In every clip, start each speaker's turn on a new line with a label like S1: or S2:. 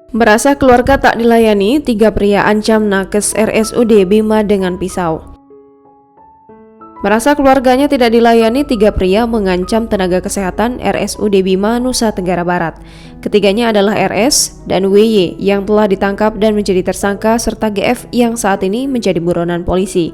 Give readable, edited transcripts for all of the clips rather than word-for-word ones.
S1: Merasa keluarga tak dilayani, 3 pria ancam nakes RSUD Bima dengan pisau. Merasa keluarganya tidak dilayani, 3 pria mengancam tenaga kesehatan RSUD Bima, Nusa Tenggara Barat. Ketiganya adalah RS dan WY yang telah ditangkap dan menjadi tersangka serta GF yang saat ini menjadi buronan polisi.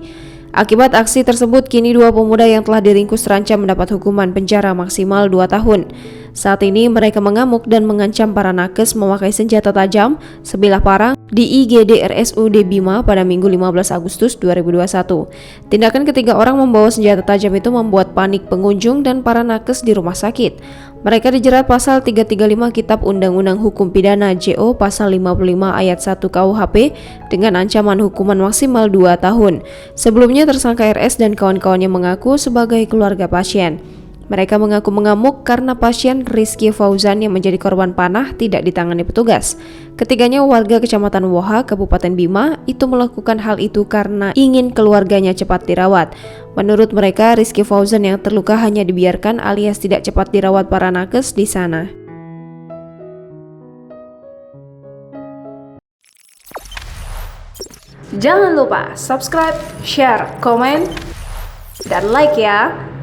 S1: Akibat aksi tersebut, kini 2 pemuda yang telah diringkus terancam mendapat hukuman penjara maksimal 2 tahun. Saat ini mereka mengamuk dan mengancam para nakes memakai senjata tajam sebilah parang di IGD RSUD Bima pada Minggu 15 Agustus 2021. Tindakan ketiga orang membawa senjata tajam itu membuat panik pengunjung dan para nakes di rumah sakit. Mereka dijerat pasal 335 Kitab Undang-Undang Hukum Pidana JO pasal 55 ayat 1 KUHP dengan ancaman hukuman maksimal 2 tahun. Sebelumnya tersangka RS dan kawan-kawannya mengaku sebagai keluarga pasien. Mereka mengaku mengamuk karena pasien Rizky Fauzan yang menjadi korban panah tidak ditangani petugas. Ketiganya warga Kecamatan Woha, Kabupaten Bima, itu melakukan hal itu karena ingin keluarganya cepat dirawat. Menurut mereka, Rizky Fauzan yang terluka hanya dibiarkan alias tidak cepat dirawat para nakes di sana. Jangan lupa subscribe, share, komen, dan like ya!